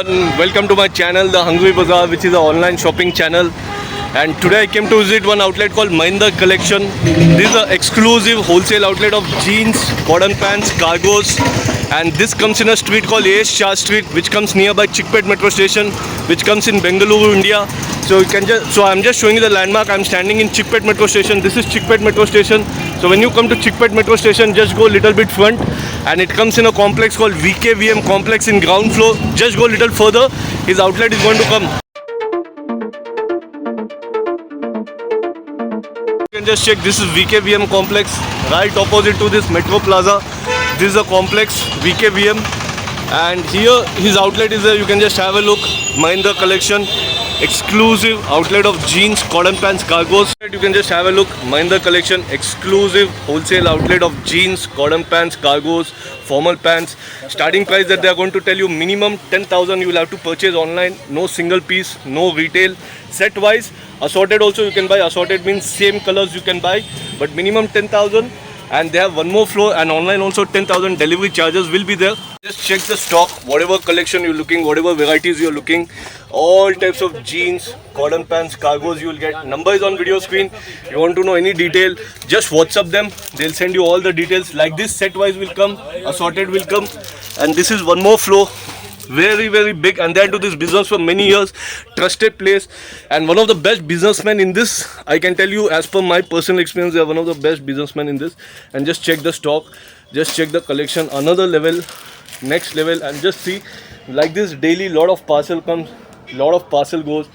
everyone, welcome to my channel, The Hungry Bazaar, which is an online shopping channel. And today I came to visit one outlet called Mahindra Collection. This is an exclusive wholesale outlet of jeans, cotton pants, cargos, and this comes in a street called A.S. Shah Street, which comes nearby Chickpet Metro Station, which comes in Bengaluru, India. So I'm just showing you the landmark. I'm standing in Chickpet Metro Station. This is Chickpet Metro Station. So when you come to Chickpet Metro Station, just go a little bit front, and it comes in a complex called VKVM complex in ground floor. Just go a little further, his outlet is going to come. You can just check, this is VKVM complex right opposite to this Metro Plaza. This is a complex VKVM, and here his outlet is there. You can just have a look. Mahindra Collection, exclusive outlet of jeans, cotton pants, cargos. You can just have a look. Mahindra Collection, exclusive wholesale outlet of jeans, cotton pants, cargos, formal pants. Starting price that they are going to tell you, minimum 10,000 you will have to purchase online. No single piece, no retail. Set wise, assorted also you can buy. Assorted means same colors you can buy, but minimum 10,000. And they have one more floor, and online also 10,000 delivery charges will be there. Just check the stock, whatever collection you're looking, whatever varieties you're looking, all types of jeans, cotton pants, cargos you will get. Number is on video screen. You want to know any detail, just WhatsApp them. They'll send you all the details. Like this, set wise will come, assorted will come. And this is one more floor. Very, very big, and they are into this business for many years. Trusted place, and one of the best businessmen in this. I can tell you, as per my personal experience, they are one of the best businessmen in this. And just check the stock, just check the collection, another level, next level, and just see. Like this, daily lot of parcel comes, lot of parcel goes,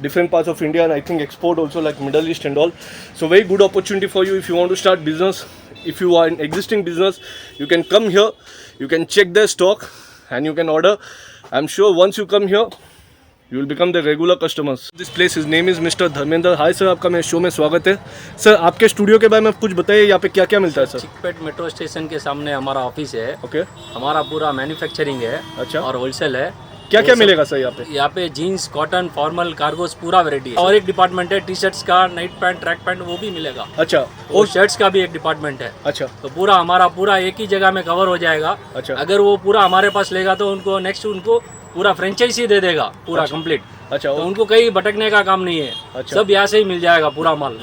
different parts of India, and I think export also, like Middle East and all. So very good opportunity for you if you want to start business. If you are in existing business, you can come here, you can check their stock, and you can order. I'm sure once you come here, you will become the regular customers. This place, his name is Mr. Dharmender. Hi sir, आपका मेरे show में स्वागत है. Sir, आपके studio के बारे में कुछ बताइए, यहाँ पे क्या क्या मिलता है सर? चिकपेट मेट्रो स्टेशन के सामने हमारा ऑफिस है. ओके. हमारा पूरा मैन्युफैक्चरिंग है. अच्छा. और होलसेल है. क्या क्या मिलेगा सर यहाँ पे? यहाँ पे जीन्स, कॉटन, फॉर्मल, कार्गोस, पूरा वैरायटी है. और एक डिपार्टमेंट है टी शर्ट्स का, नाइट पैंट, ट्रैक पैंट, वो भी मिलेगा. अच्छा. और शर्ट्स का भी एक डिपार्टमेंट है. अच्छा. तो पूरा हमारा पूरा एक ही जगह में कवर हो जाएगा. अच्छा. अगर वो पूरा हमारे पास लेगा तो उनको नेक्स्ट उनको पूरा फ्रेंचाइजी दे देगा, पूरा कंप्लीट. अच्छा. तो उनको कहीं भटकने का काम नहीं है. अच्छा. सब यहाँ से ही मिल जाएगा पूरा माल.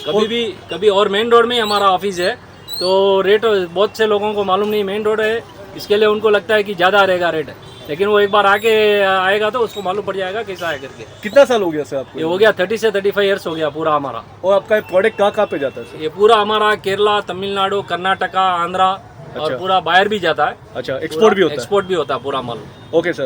कभी और मेन रोड में हमारा ऑफिस है. तो रेट बहुत से लोगों को मालूम नहीं, मेन रोड है, इसके लिए उनको लगता है कि ज़्यादा रहेगा रेट, लेकिन वो एक बार आके आएगा तो उसको मालूम पड़ जाएगा कैसा है करके. कितना साल हो गया सर आपको? ये हो गया 30 से 35 ईयर्स हो गया पूरा हमारा. और आपका प्रोडक्ट कहाँ पे जाता है सर? ये पूरा हमारा केरला, तमिलनाडु, कर्नाटका, आंध्रा. अच्छा. और पूरा बाहर भी जाता है. अच्छा, एक्सपोर्ट भी होता है? एक्सपोर्ट भी होता है पूरा माल. Okay sir,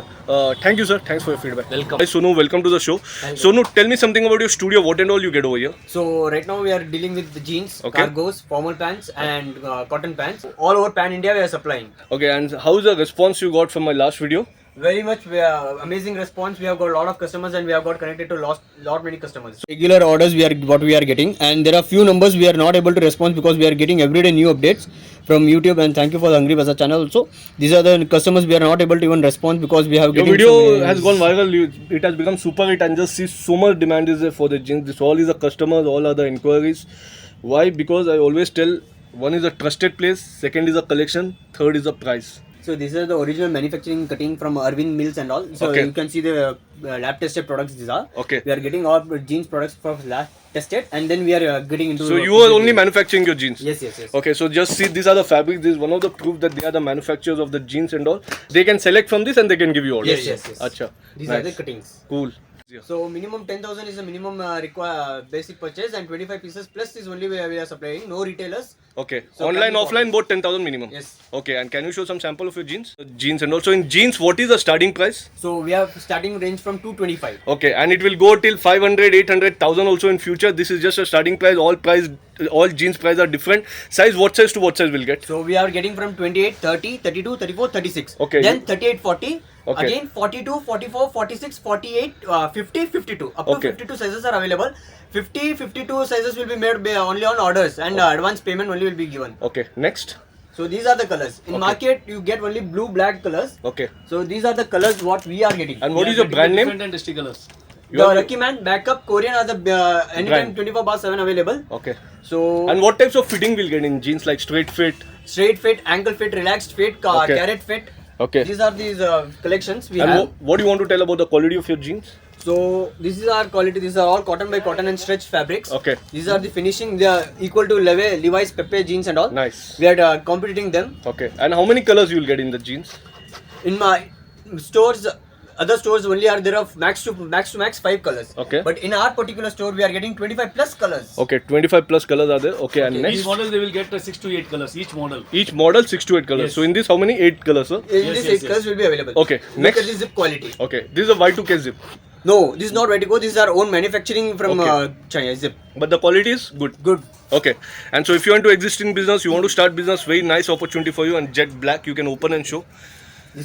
thank you sir, thanks for your feedback. Welcome. Hi Sonu, welcome to the show. Sonu, tell me something about your studio, what and all you get over here? So right now we are dealing with the jeans, Okay. cargos, formal pants and cotton pants. All over pan India we are supplying. Okay, and how's the response you got from my last video? Very much amazing response. We have got a lot of customers and we have got connected to lot many customers. Regular orders what we are getting, and there are few numbers we are not able to respond because we are getting everyday new updates from YouTube, and thank you for the Hungry Bazaar channel also. These are the customers we are not able to even respond because we have Your video has gone viral. It has become super hit, and just see so much demand is there for the jeans. This all is the customers, all are the inquiries. Why? Because I always tell, one is a trusted place, second is a collection, third is a price. So these are the original manufacturing cutting from Arvind Mills and all. So Okay. you can see the lab tested products these are. Okay. We are getting all jeans products from lab tested, and then we are getting into. So you are only manufacturing your jeans? Yes, yes, yes. Okay, so just see, these are the fabrics. This is one of the proof that they are the manufacturers of the jeans and all. They can select from this and they can give you orders. Yes, yes, yes. Acha. These Nice. are the cuttings. Cool. So minimum 10,000 is the minimum basic purchase, and 25 pieces plus is only we are supplying. No retailers. Okay. So Online, can you offline, both 10,000 minimum. Yes. Okay, and can you show some sample of your jeans? Jeans, and also in jeans, what is the starting price? So we have starting range from 225. Okay, and it will go till 500, 800, 1000 also in future. This is just a starting price. All jeans price are different. Size, what size to what size will get? So we are getting from 28, 30, 32, 34, 36. Okay. Then 38, 40. Okay. Again 42, 44, 46, 48, 50, 52. Up to Okay. 52 sizes are available. 50, 52 sizes will be made only on orders, and advance payment only will be given. Okay, next. So these are the colors. In market you get only blue, black colors. Okay. So these are the colors what we are getting. And what is your brand name? Different and tasty colors. You The are- Lucky Man, Backup, Korean are the anytime Brand. 24/7 available. Okay. So And what types of fitting we'll get in jeans, like straight fit? straight fit, ankle fit, relaxed fit, Okay. carrot fit, Okay. These are these collections we And have. what do you want to tell about the quality of your jeans? So this is our quality. These are all cotton by cotton and stretched fabrics. Okay. These are the finishing. They are equal to Levi's, Pepe jeans and all. Nice. We are competing them. Okay. And how many colors you will get in the jeans? In my stores, other stores only are there of max to max 5 colors. Okay. But in our particular store, we are getting 25 plus colors. Okay, 25 plus colors are there. Okay, and Each next? model they will get 6 to 8 colors, each model. Each model 6 to 8 colors. Yes. So in this, how many? 8 colors, sir? In Yes, this yes, 8 colors will be available. Okay, Look next. at the zip quality. Okay, this is a Y2K zip. No, this is not Vertigo. This is our own manufacturing from Okay. China. Zip. But the quality is good. Good. Okay, and so if you want to exist in business, you want to start business, very nice opportunity for you. And Jet Black, you can open and show.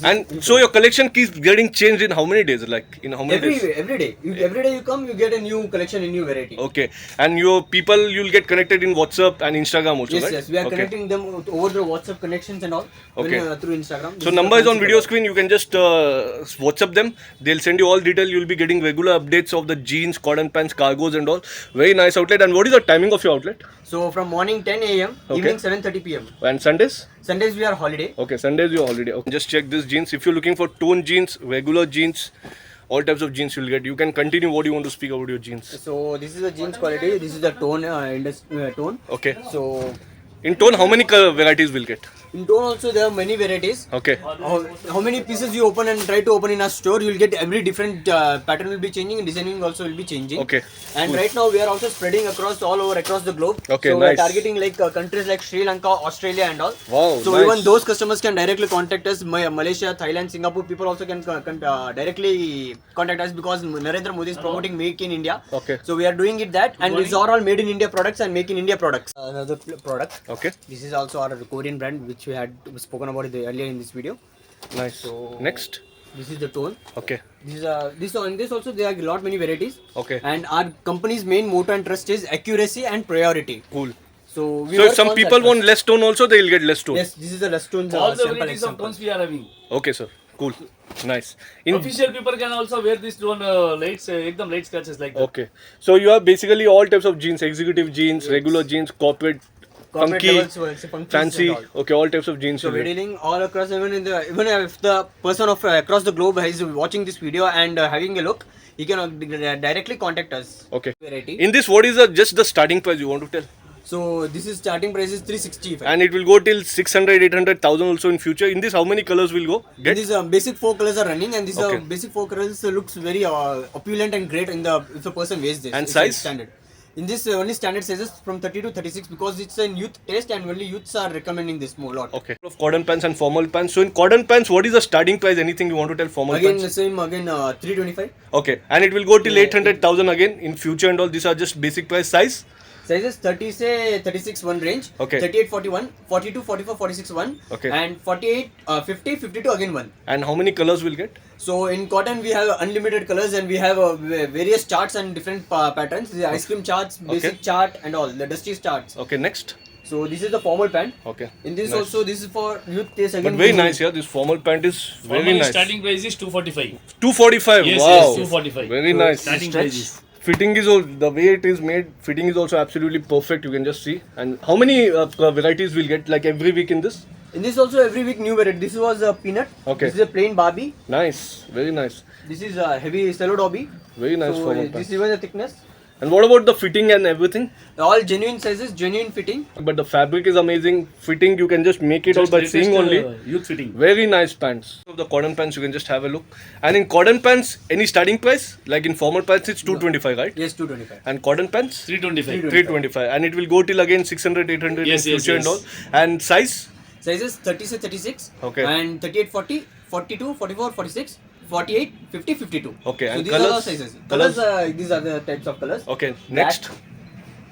And so your collection keeps getting changed in how many days? Like in how many days? Every day. Every day you come, you get a new collection, a new variety. Okay, and your people, you'll get connected in WhatsApp and Instagram also, Yes, right? yes. We are Okay. connecting them over the WhatsApp connections and all. Okay. Through Instagram. This So is number the is on fancy video color. screen. You can just WhatsApp them. They'll send you all detail. You'll be getting regular updates of the jeans, cotton pants, cargos and all. Very nice outlet. And what is the timing of your outlet? So from morning 10 a.m. Okay. evening 7:30 p.m. And Sundays? Sundays we are holiday. Okay, Sundays your holiday. Okay. Just check this jeans. If you're looking for tone jeans, regular jeans, all types of jeans you'll get. You can continue what you want to speak about your jeans. So this is the jeans quality. This is the tone tone. Okay. So In tone, how many color varieties we'll get? in tone also there are many varieties. Okay. How many pieces you open and try to open in a store, you'll get every different pattern will be changing and designing also will be changing. Okay. And right now we are also spreading across all over across the globe. Okay, so nice. we're targeting like countries like Sri Lanka, Australia and all. Wow, So nice. even those customers can directly contact us. Malaysia, Thailand, Singapore people also can directly contact us because Narendra Modi is promoting Make in India. Okay. So we are doing it that and these are all made in India products and Make in India products. Another product. Okay. This is also our Korean brand which we had spoken about it earlier in this video. Nice. So- Next. This is the tone. Okay. This also there are a lot many varieties. Okay. And our company's main motto and trust is accuracy and priority. Cool. So we So if work some on people that want trust. less tone also, they'll get less tone. Yes, this is the less tones. All the sample varieties of example. tones we are having. Okay, sir. Cool. Nice. In Official people can also wear this tone light, ekdam light scratches like that. Okay. So you have basically all types of jeans, executive jeans, regular jeans, corporate, Corporate funky, levels, funky fancy. and all. Okay, all types of jeans. So you we're get. dealing all across, even if the person of across the globe is watching this video and having a look, he can directly contact us. Okay. Variety. In this, what is just the starting price you want to tell? So this is starting price is 365. And it will go till 600, 800, 1000 also in future. In this, how many colors will go? Get? These basic 4 colors are running, and these Okay. basic 4 colors looks very opulent and great in the if a person wears this. And It's size? standard. In this only standard sizes from 30 to 36 because it's a youth taste and only youths are recommending this more lot. Okay. Of cotton pants and formal pants. So in cotton pants, what is the starting price? Anything you want to tell formal Again pants? the same 325. Okay. And it will go till 800,000 again in future and all. These are just basic price size. Sizes 30 say 36 one range. Okay. 38 41, 42 44 46 one. Okay. And 48 50 52 again one. And how many colors will get? So in cotton we have unlimited colors and we have various charts and different patterns. The ice cream charts, basic chart and all the dusty charts. Okay. Next. So this is the formal pant. Okay. In this Nice. also this is for youth taste again. But very nice here. This formal pant is very Normally nice. starting price is 245. 245. Yes, wow. yes, 245. Very nice. Starting Stretch. price is. Fitting is all the way it is made. Fitting is also absolutely perfect. You can just see. And how many varieties we'll get like every week in this? In this also every week new variety. This was a peanut. Okay. This is a plain Barbie. Nice. Very nice. This is a heavy cello dobby. Very nice So formal this pant. is even the thickness. And what about the fitting and everything? All genuine sizes, genuine fitting. But the fabric is amazing. Fitting you can just make it out by Latest, seeing only. Youth fitting. Very nice pants. Of the cotton pants you can just have a look. And in cotton pants, any starting price? Like in formal pants it's 225, right? Yes, 225. And cotton pants? 325. 325. And it will go till again 600, 800 Yes, in yes, future and all. yes. And size? Sizes 30 say 36. Okay. And 38 40, 42, 44, 46, 48, 50, 52. Okay, So and these are colours? all sizes. Colours? These are the types of colors. Okay. Black, Next.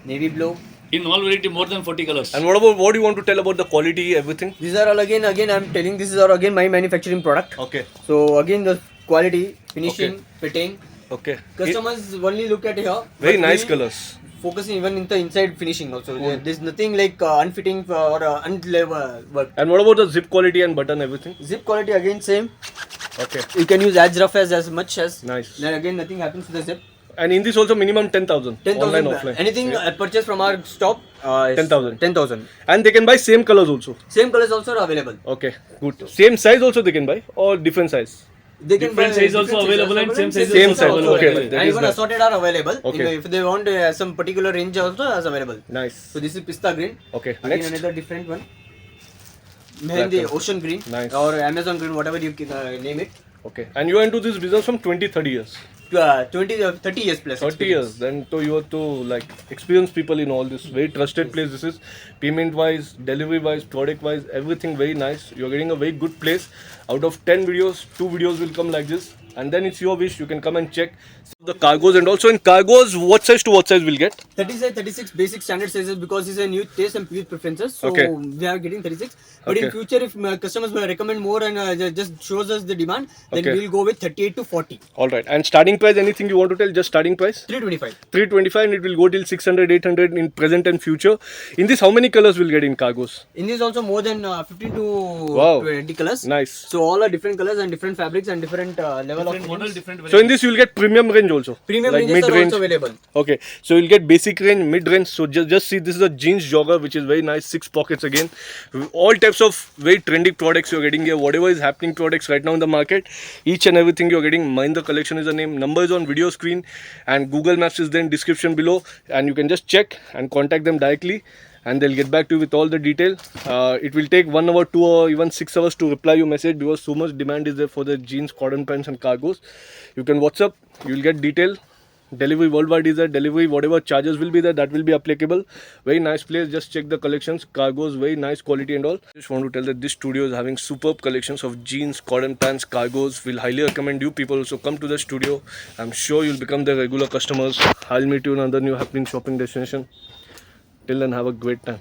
Navy blue. In all variety more than 40 colors. And what do you want to tell about the quality, everything? These are all again I'm telling this is all again my manufacturing product. Okay. So again the quality, finishing, Okay. fitting. Okay. Customers only look at here. Very but nice we colors. Focusing even in the inside finishing also. There's nothing like unfitting or unlevel work. And what about the zip quality and button, everything? Zip quality again same. Okay. You can use as rough as much as. Nice. Then again nothing happens to the zip. And in this also minimum 10,000. 10,000. Online, offline. Anything purchased from our shop, is 10,000. 10,000. And they can buy same colors also. Same colors also are available. Okay, good. Same size also they can buy or different size? They can Different buy size also available and same size Same also size, available. okay, And that is even nice. assorted are available. Okay. If they want some particular range also is available. Nice. So this is pista green. Okay, Again next. another different one. Mehendi color. ocean green. Nice. Or Amazon green, whatever you can, name it. Okay. And you are into this business from 20-30 years. 30 years plus. 30 years. Then so you have to like experienced people in all this. Very trusted place. This is payment wise, delivery wise, product wise, everything very nice. You're getting a very good place. Out of 10 videos, 2 videos will come like this. And then it's your wish. You can come and check the cargos. And also in cargos, what size to what size we'll get? 36, 36 basic standard sizes because it's a new taste and youth preferences. So Okay. we are getting 36. But in Okay. future, if customers will recommend more and just shows us the demand, then Okay. we'll go with 38 to 40. All right. And starting price, anything you want to tell? Just starting price? 325. 325 and it will go till 600, 800 in present and future. In this, how many colors will get in cargos? In this also more than 15 to Wow. 20 colors. Nice. So all are different colors and different fabrics and different level of model, models. different So in this, you will get premium range also. Premium like ranges are mid-range. also available. Okay, so you'll get basic range, mid range. So just see, this is a jeans jogger which is very nice, 6 pockets again. All types of very trendy products you're getting here. Whatever is happening products right now in the market, each and everything you're getting. Mahindra Collection is the name. Number is on video screen and Google Maps is there in description below. And you can just check and contact them directly. And they'll get back to you with all the detail. It will take 1 hour, 2 hour, even 6 hours to reply your message because so much demand is there for the jeans, cotton pants and cargos. You can WhatsApp, you will get detail. Delivery worldwide is there. Delivery, whatever charges will be there, that will be applicable. Very nice place. Just check the collections. Cargos, very nice quality and all. Just want to tell that this studio is having superb collections of jeans, cotton pants, cargos. Will highly recommend you people also come to the studio. I'm sure you'll become the regular customers. I'll meet you in another new happening shopping destination. Till then, have a great time.